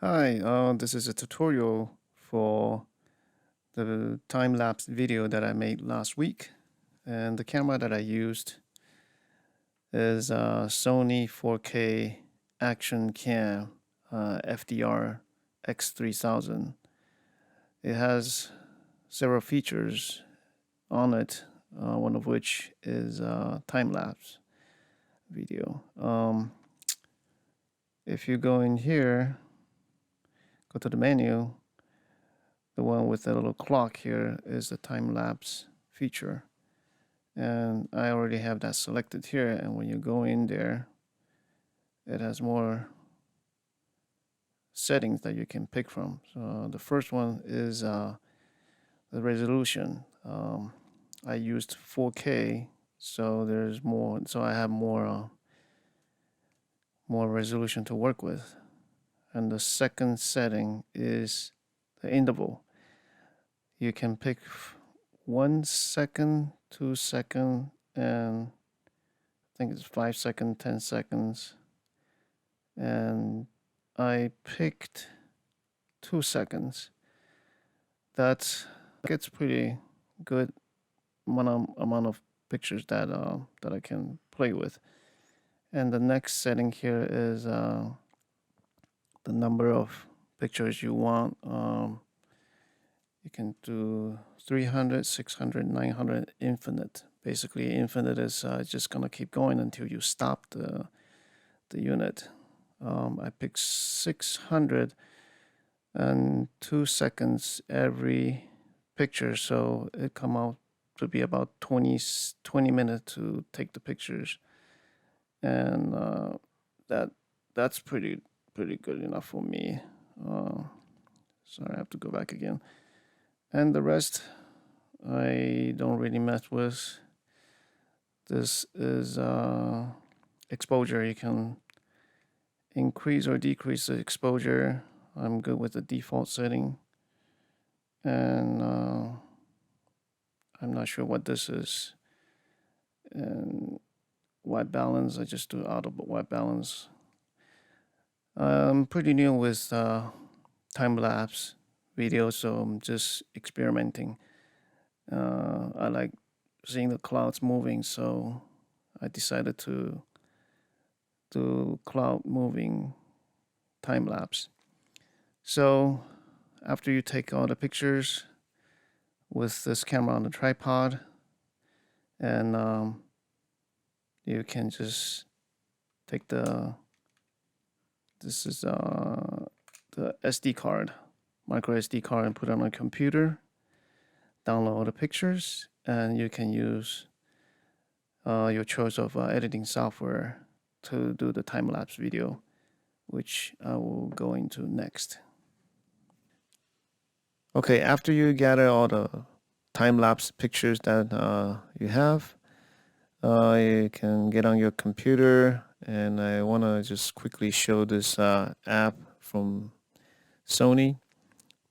Hi, this is a tutorial for the time-lapse video that I made last week. And the camera that I used is Sony 4K Action Cam FDR-X3000. It has several features on it, one of which is time-lapse video. If you go in here, go to the menu, the one with the little clock here is the time-lapse feature, and I already have that selected here. And when you go in there, it has more settings that you can pick from. So the first one is the resolution. I used 4K, so there's more, so I have more resolution to work with. And the second setting is the interval. You can pick 1 second, 2 second, and I think it's 5 second, 10 seconds. And I picked 2 seconds. That gets pretty good amount of pictures that I can play with. And the next setting here is the number of pictures you want. You can do 300, 600, 900, infinite. Basically, infinite is just gonna keep going until you stop the unit. I picked 600 and 2 seconds every picture, so it come out to be about 20 minutes to take the pictures, and that's pretty good enough for me. Sorry, I have to go back again. And the rest I don't really mess with. This is exposure. You can increase or decrease the exposure. I'm good with the default setting. And I'm not sure what this is. And white balance, I just do auto white balance. I'm pretty new with time-lapse video, so I'm just experimenting. I like seeing the clouds moving, so I decided to do cloud moving time lapse. So after you take all the pictures with this camera on the tripod, and you can just take this is the SD card, micro SD card, and put it on a computer, download all the pictures, and you can use your choice of editing software to do the time-lapse video, which I will go into next. Okay, after you gather all the time-lapse pictures that you have, you can get on your computer, and I want to just quickly show this app from Sony,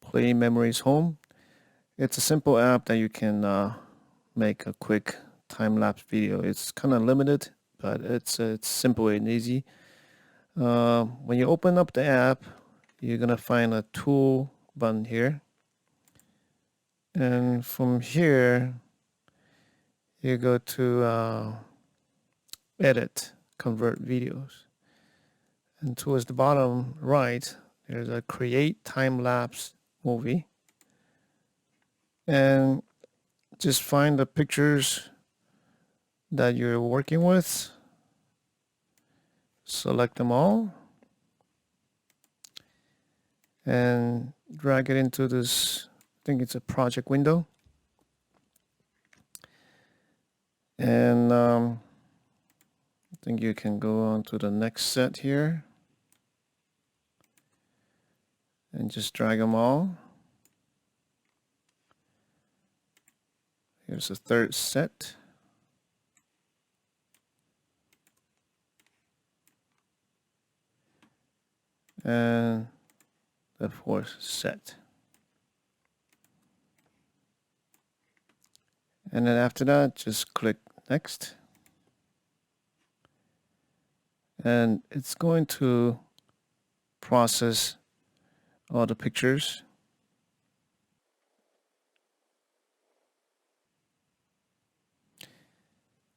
Play Memories Home. It's a simple app that you can make a quick time-lapse video. It's kind of limited, but it's simple and easy. When you open up the app, you're gonna find a tool button here, and from here you go to edit, convert videos, and towards the bottom right there's a create time-lapse movie, and just find the pictures that you're working with, select them all, and drag it into this, I think it's a project window. And I think you can go on to the next set here and just drag them all. Here's the third set. And the fourth set. And then after that, just click next. And it's going to process all the pictures.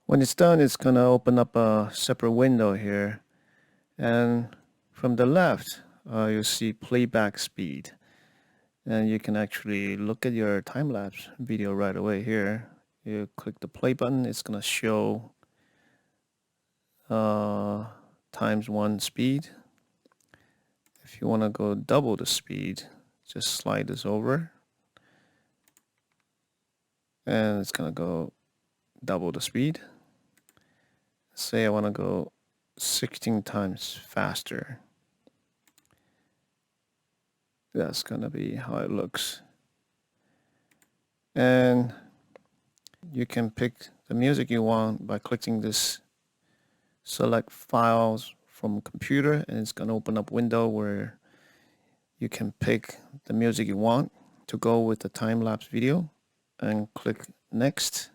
When it's done, it's going to open up a separate window here. And from the left, you'll see playback speed. And you can actually look at your time-lapse video right away here. You click the play button, it's going to show ×1 speed. If you want to go double the speed, just slide this over. And it's going to go double the speed. Say I want to go 16 times faster. That's going to be how it looks. And you can pick the music you want by clicking this select files from computer, and it's going to open up a window where you can pick the music you want to go with the time-lapse video, and click next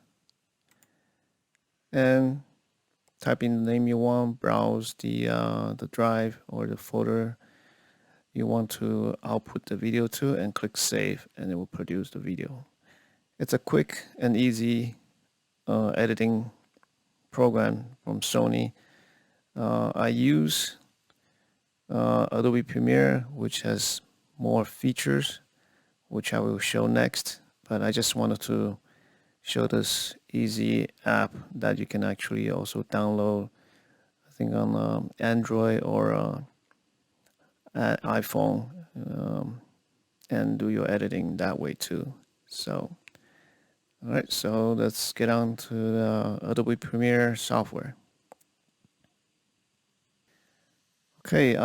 and type in the name you want, browse the drive or the folder you want to output the video to, and click save, and it will produce the video. It's a quick and easy editing program from Sony. I use Adobe Premiere, which has more features, which I will show next, but I just wanted to show this easy app that you can actually also download, I think on Android or iPhone, and do your editing that way too. So alright, so let's get on to the Adobe Premiere software. Okay,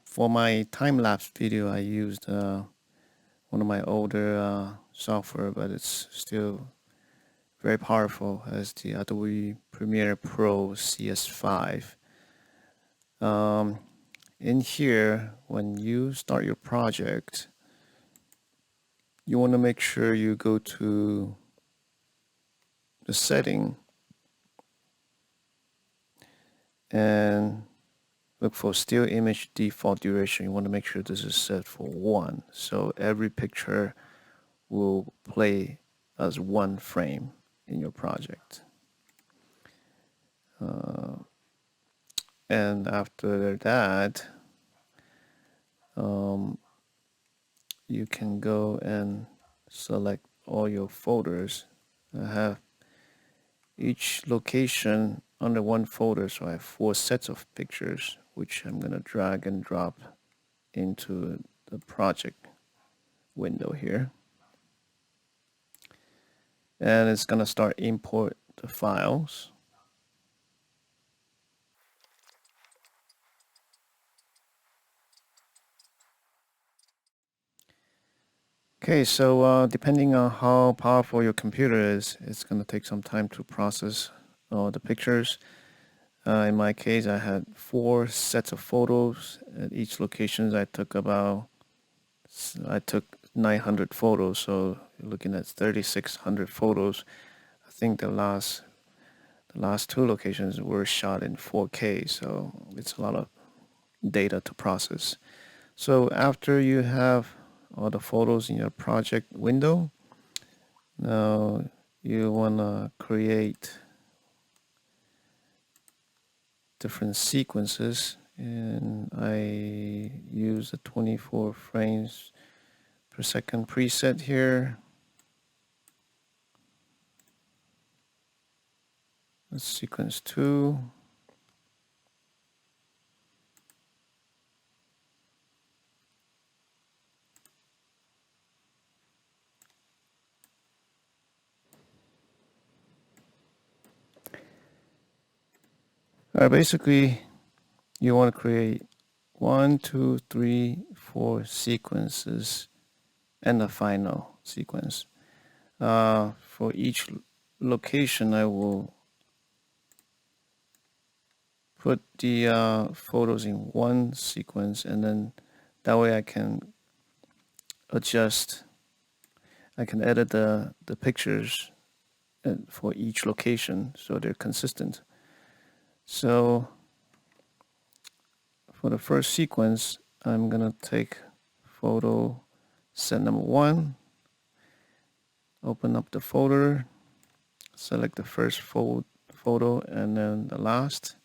for my time-lapse video I used one of my older software, but it's still very powerful, as the Adobe Premiere Pro CS5. In here, when you start your project, you want to make sure you go to the setting and look for still image default duration. You want to make sure this is set for 1, so every picture will play as 1 frame in your project. And after that, you can go and select all your folders. I have each location under 1 folder, so I have 4 sets of pictures, which I'm going to drag and drop into the project window here. And it's going to start import the files. Okay, so depending on how powerful your computer is, it's going to take some time to process all the pictures. In my case, I had 4 sets of photos. At each location, I took 900 photos, so you're looking at 3,600 photos. I think the last 2 locations were shot in 4K, so it's a lot of data to process. So after you have all the photos in your project window, now you want to create different sequences, and I use the 24 frames per second preset here. Let's sequence 2. Basically, you want to create 1, 2, 3, 4 sequences and a final sequence. For each location, I will put the photos in 1 sequence, and then that way I can adjust, I can edit the pictures for each location so they're consistent. So for the first sequence, I'm gonna take photo set number 1. Open up the folder, select the first photo and then the last,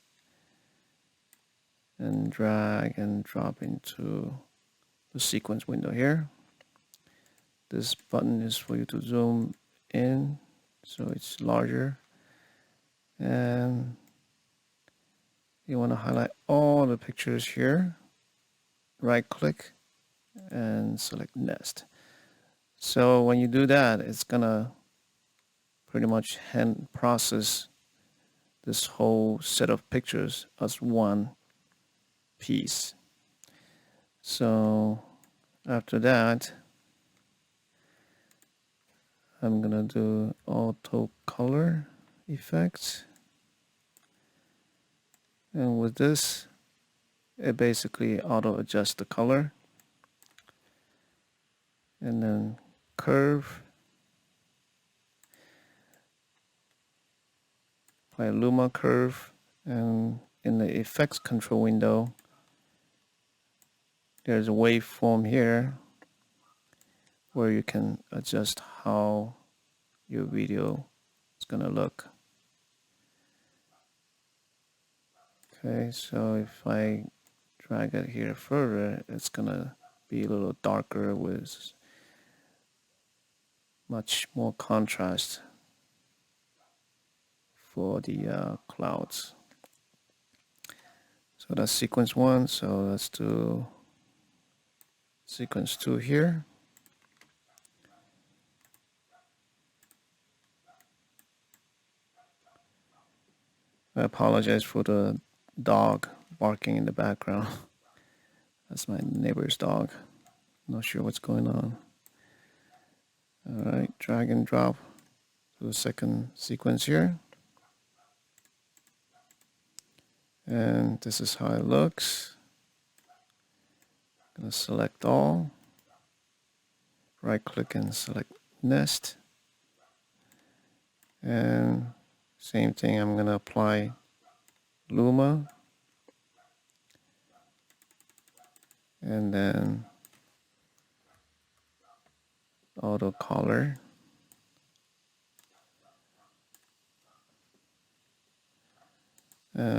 and drag and drop into the sequence window here. This button is for you to zoom in so it's larger, and you want to highlight all the pictures here, right click and select nest. So when you do that, it's gonna pretty much hand process this whole set of pictures as one piece. So after that, I'm gonna do auto color effects, and with this it basically auto adjusts the color, and then curve, apply Luma curve, and in the effects control window there's a waveform here where you can adjust how your video is gonna look. Okay, so if I drag it here further, it's gonna be a little darker with much more contrast for the clouds. So that's sequence 1. So let's do sequence 2 here. I apologize for the dog barking in the background. That's my neighbor's dog. Not sure what's going on. Alright, drag and drop to the second sequence here. And this is how it looks. I'm going to select all. Right click and select nest. And same thing, I'm going to apply Luma. And then auto color.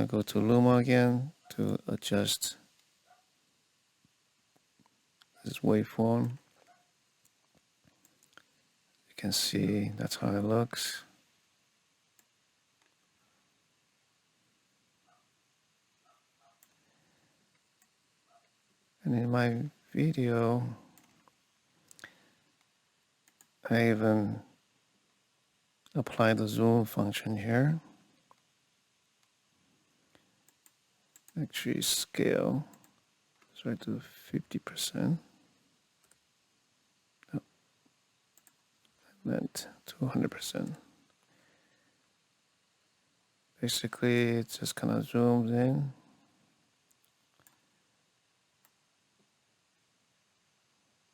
Go to Luma again to adjust this waveform. You can see that's how it looks. And in my video, I even apply the zoom function here. Actually scale, so I do 50%. No, I meant 200%. Basically, it just kind of zooms in.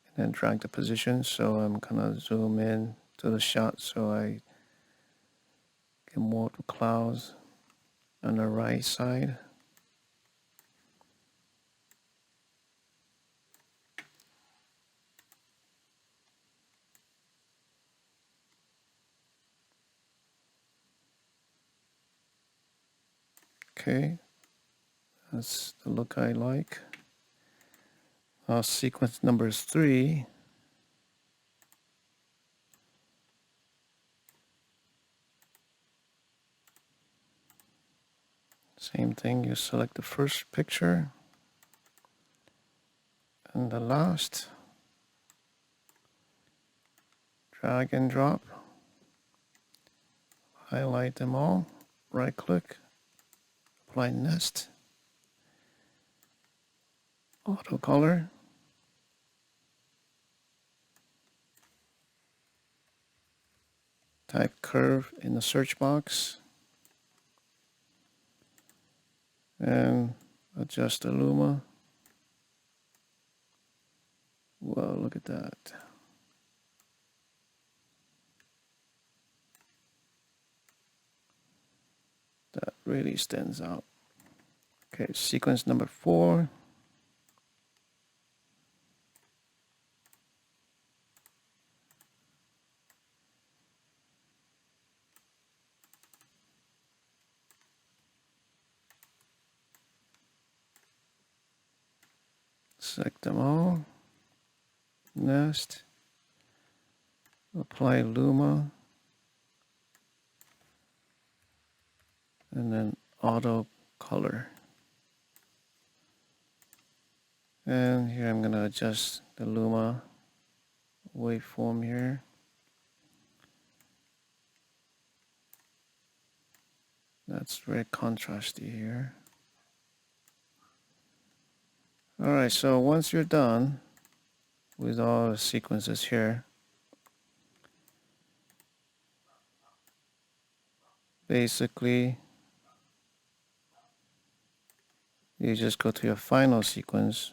And then drag the position, so I'm gonna zoom in to the shot so I get more of the clouds on the right side. Okay, that's the look I like. Sequence number 3. Same thing, you select the first picture and the last. Drag and drop. Highlight them all. Right click. Apply nest. Auto color. Type curve in the search box. And adjust the Luma. Well, look at that. That really stands out. Okay, sequence number 4. select them all. Next, apply Luma, and then auto color. And here I'm gonna adjust the Luma waveform here. That's very contrasty here. Alright, so once you're done with all the sequences here, basically you just go to your final sequence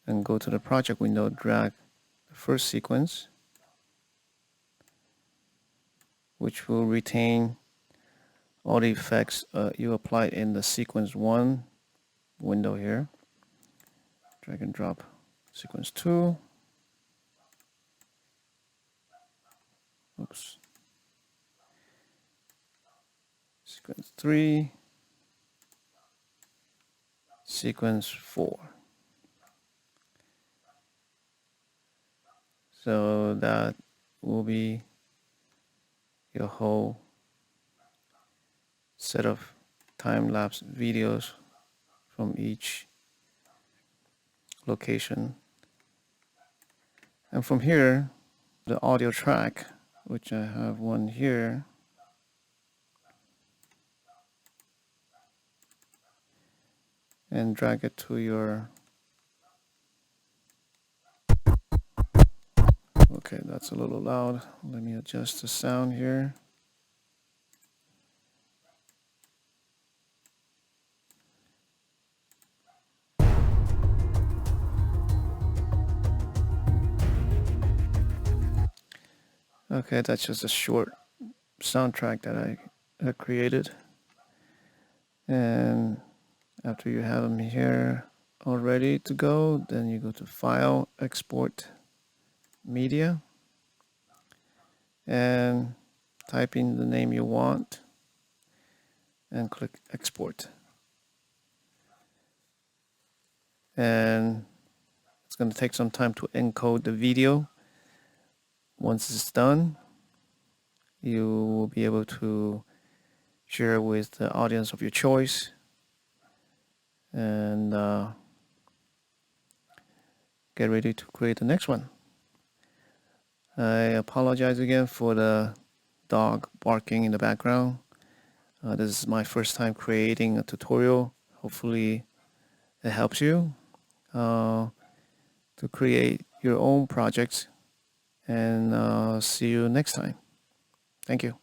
and go to the project window, drag the first sequence, which will retain all the effects you applied in the sequence 1 window here. Drag and drop sequence 2. Oops. Sequence 3. Sequence 4. So that will be your whole set of time-lapse videos from each location. And from here, the audio track, which I have one here, and drag it to your, okay, that's a little loud. Let me adjust the sound here. Okay, that's just a short soundtrack that I created. And after you have them here all ready to go, then you go to File, Export, Media, and type in the name you want and click Export. And it's going to take some time to encode the video. Once it's done, you will be able to share with the audience of your choice and get ready to create the next one. I apologize again for the dog barking in the background. This is my first time creating a tutorial. Hopefully it helps you to create your own projects, and see you next time. Thank you.